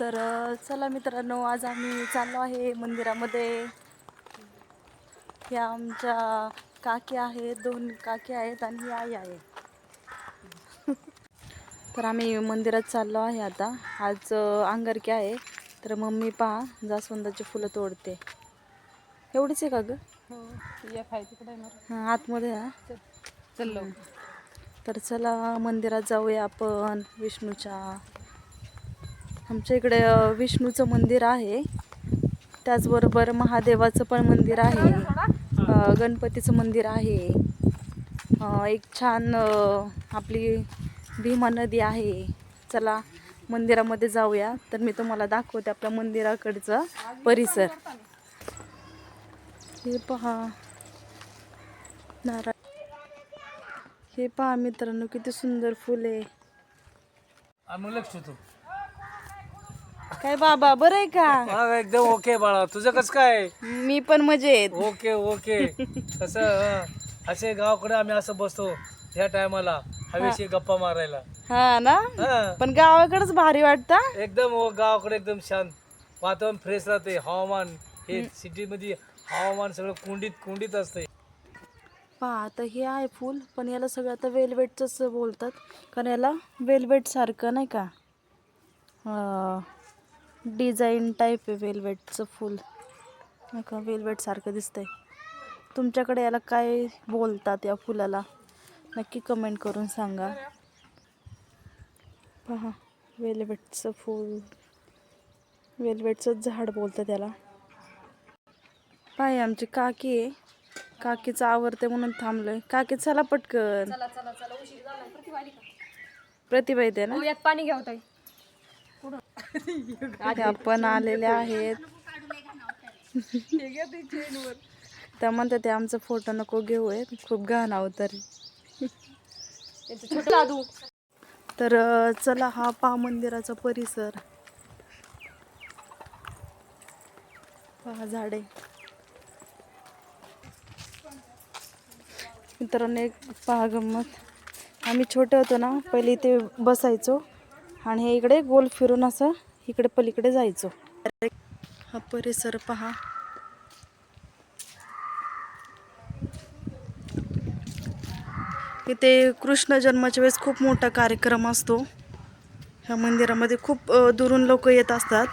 तर चला मित्रांनो, आज आम्ही चाललो आहे मंदिरामध्ये. ह्या आमच्या काकी आहेत, 2 काकी आहेत आणि ही आई आहे. तर आम्ही मंदिरात चाललो आहे आता. आज अंगारकी आहे. तर मम्मी पहा जास्वंदाची फुलं तोडते. एवढीच आहे का ग? हो, या खाय तिकडे हां, आतमध्ये हा. चल तर चला मंदिरात जाऊया आपण विष्णूच्या. आमच्या इकडे विष्णूचं मंदिर आहे, त्याचबरोबर महादेवाचं पण मंदिर आहे, गणपतीचं मंदिर आहे. एक छान आपली भीमा नदी आहे. चला मंदिरामध्ये जाऊया. तर मी तुम्हाला दाखवते आपल्या मंदिराकडचं परिसर. हे पहा नारळ, हे पहा मित्रांनो किती सुंदर फुले. काय बाबा, बरं आहे का? एकदम ओके बाळा, तुझं कसं काय? मी पण मजेत. Okay okay. कसं असे गावाकडे आम्ही असं बसतो ह्या टायमाला हवेशी गप्पा मारायला. हा ना, हा, पण गावाकडेच भारी वाटतं. एकदम गावाकडे एकदम शांत वातावरण, फ्रेश राहते. हवामान हे सिटी मध्ये हवामान सगळं कुंडीत असते. पहा आता हे आहे फूल, पण याला सगळं आता वेलवेटच बोलतात, कारण याला वेलवेट सारखं नाही का डिझाईन टाईप आहे वेलवेटचं फूल, नाही का वेलवेट सारखं दिसतंय. तुमच्याकडे याला काय बोलतात या फुलाला, नक्की कमेंट करून सांगा. पहा वेलवेटचं फूल, वेलवेटचं झाड बोलतं त्याला. पाय आमची काकी आहे, काकीचं आवडते म्हणून थांबलोय. काकी चला पटकन. प्रतिभा येते ना. पाणी घ्या ताई. आपण आलेले आहेत. त्या म्हणतात ते आमचा फोटो नको घेऊ, खूप घाण अवतार. तर चला हा पहा मंदिराचा परिसर. पहा झाडे. मित्रांनो एक पहा गंमत, आम्ही छोटे होतो ना, पहिले इथे बसायचो आणि हे इकडे गोल फिरून असं इकडे पलीकडे जायचो. हा परिसर पहा. इथे कृष्ण जन्माच्या वेळेस खूप मोठा कार्यक्रम असतो. ह्या मंदिरामध्ये खूप दुरून लोक येत असतात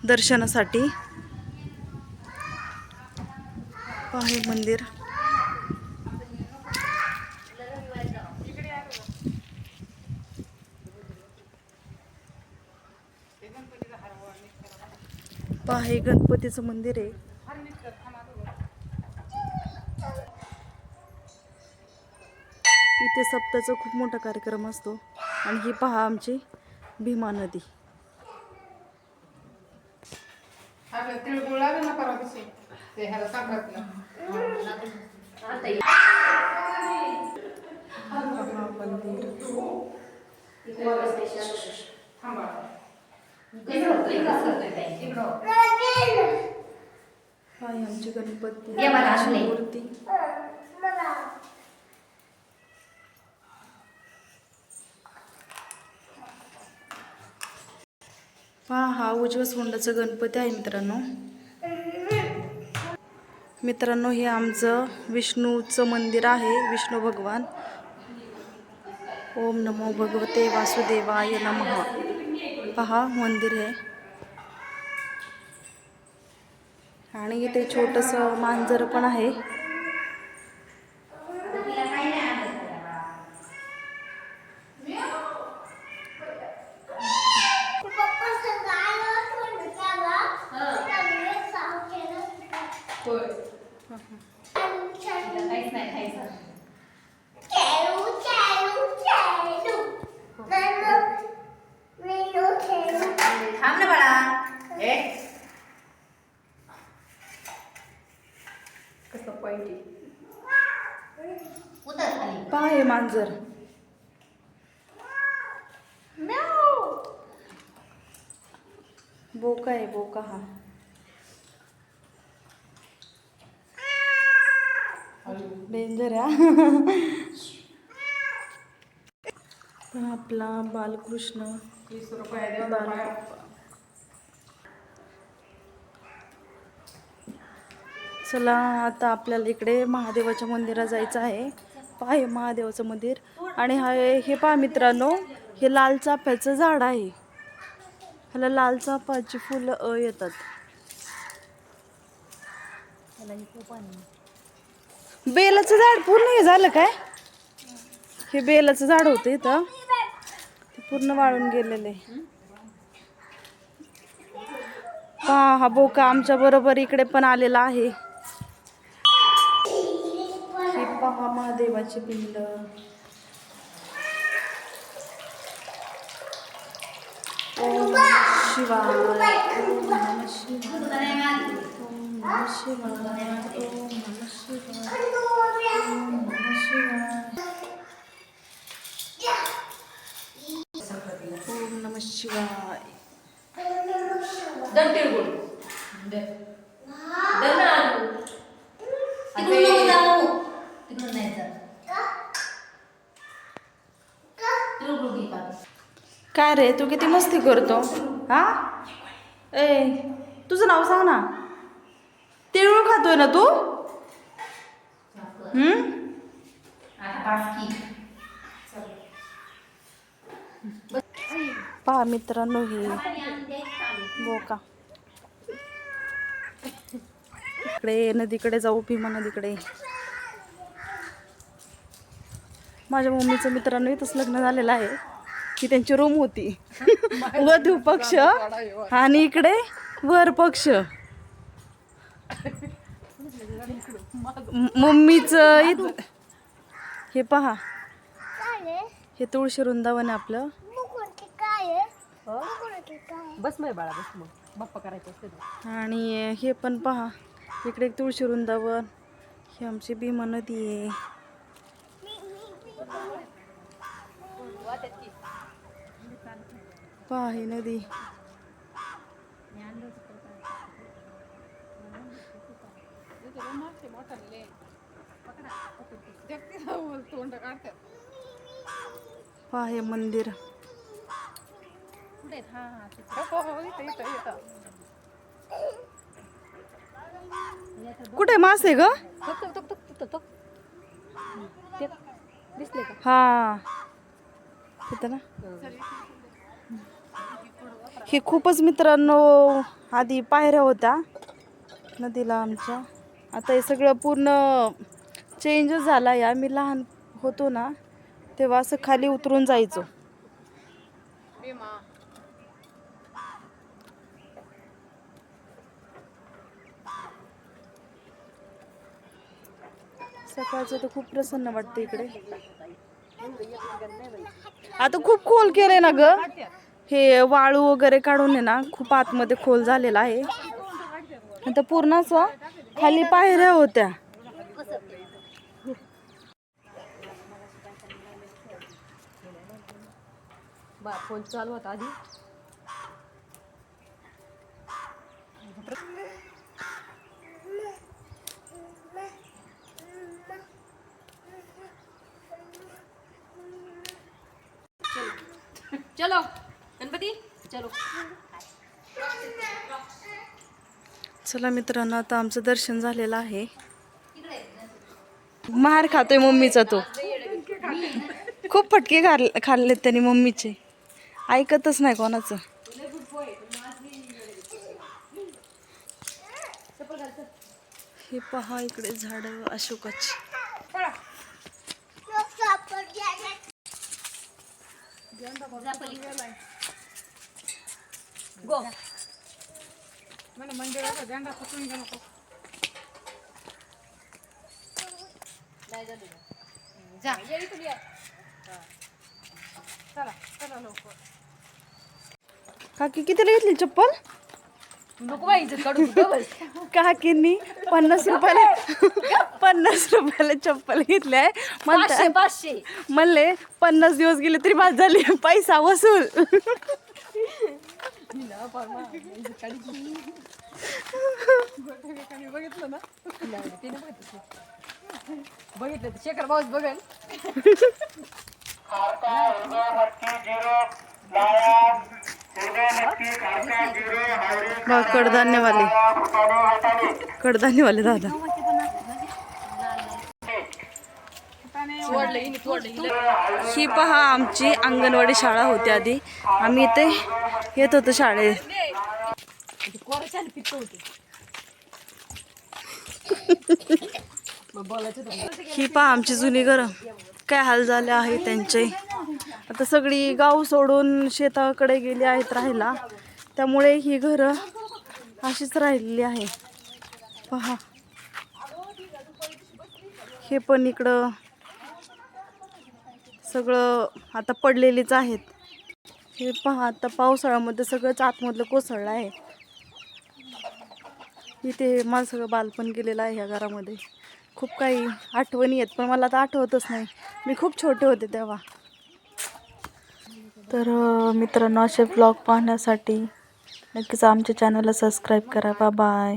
दर्शनासाठी. पहा हे मंदिर. पहा हे गणपतीचं मंदिर आहे. इथे सप्ताचा खूप मोठा कार्यक्रम असतो. आणि ही पहा आमची भीमा नदी. हाय आमची गणपती मूर्ती. पहा हा उजव्या सोंडाचा गणपती आहे मित्रांनो. मित्रांनो हे आमचं विष्णूचं मंदिर आहे, विष्णू भगवान. ओम नमो भगवते वासुदेवाय नमः. पहा मंदिर आहे. आणि इथे छोटंसं मांजर पण आहे. पहा हे मांजर. बोका आहे, बोका हा. डेंजर आहे. पण आपला बालकृष्ण, बालकृष्ण चला आता आपल्याला इकडे महादेवाच्या मंदिरात जायचं आहे. पहा हे महादेवाचं मंदिर आणि हे पहा मित्रांनो, हे लाल चाफ्याचं झाड आहे. ह्याला लाल चाफ्याची फुलं येतात. बेलाचं झाड पूर्ण हे झालं काय? हे बेलाचं झाड होतं इथं, ते पूर्ण वाळून गेलेले. पहा हा बोका आमच्या बरोबर इकडे पण आलेला आहे. ही पहा महादेवाची पिंड. ओम नमः शिवाय, ओम नमः शिवाय, ओम नमः शिवाय, ओम नमः शिवाय, ओम नमः शिवाय, ओम नमः शिवाय. काय रे तू किती मस्ती करतो हा? ए तुझं नाव सांग ना. तिळगुळ खातोय ना तू? पहा मित्रांनो हे बोका. इकडे नदीकडे जाऊ, भीमा नदीकडे. माझ्या मम्मीचं मित्रांनो इथंच लग्न झालेलं आहे. ही त्यांची रूम होती. वधू पक्ष आणि इकडे वर पक्ष. मम्मीचं हे पहा, हे तुळशी वृंदावन आहे आपलं. बस नाही बाळा, बस मग बाप्पा करायचं असते. आणि हे पण पहा, इकडे एक तुळशी वृंदावन. ही आमची भीमा नदी आहे. पहा ही नदी. पहा हे मंदिर. कुठे मासे ग? दिसले का? हा तिथं ना. हे खूपच मित्रांनो आधी पायऱ्या होत्या नदीला आमच्या. आता हे सगळं पूर्ण चेंजच झाला आहे. आम्ही लहान होतो ना तेव्हा असं खाली उतरून जायचो. सकाळचं तर खूप प्रसन्न वाटतं इकडे. आता खूप खोल केलंय ना ग. हे वाळू वगैरे काढून आहे ना, खूप आतमध्ये खोल झालेला आहे. आता पूर्ण असं खाली पायऱ्या होत्या. फोन चालू होता आधी. चलो गणपती चलो. चला मित्रांनो, आता आमचं दर्शन झालेलं आहे. मार खातोय मम्मीचा तो. खूप फटके खाल्लेत त्यांनी मम्मीचे. ऐकतच नाही कोणाचं. हे पहा इकडे झाड अशोकाची. मंदिराचा झेंडा पकडून घेऊ नको. जा चला चला लवकर. काकी कितीला घेतली चप्पल? नको बाईचं काढू. काकींनी 50 रुपयाला चप्पल घेतल्या. 500 म्हणले 50 दिवस गेले तरी बाद झाले, पैसा वसूल. बघितलं ना, बघितलं शेखर भाऊच बघेल. कडधान्यवाले दादा. ही पहा आमची अंगणवाडी शाळा होती आधी. आम्ही इथे येत होतो शाळेत. कोराच्याने पित्त होते. मग बोलायचं तर. ही पहा आमची जुनी घरं, काय हाल झाले आहे त्यांचे. आता सगळी गाव सोडून शेताकडे गेली आहेत राहायला, त्यामुळे ही घरं अशीच राहिलेली आहे. पहा हे पण इकडं सगळं आता पडलेलीच आहेत. हे पहा आता पावसाळ्यामध्ये सगळंच आतमधलं कोसळलं आहे. इथे माझं सगळं बालपण गेलेलं आहे ह्या घरामध्ये. खूप काही आठवणी आहेत, पण मला आता आठवतच नाही, मी खूप छोटे होते तेव्हा. तर मित्रांनो, असे ब्लॉग पाहण्यासाठी नक्कीच आमच्या चॅनलला सबस्क्राईब करा. बाय.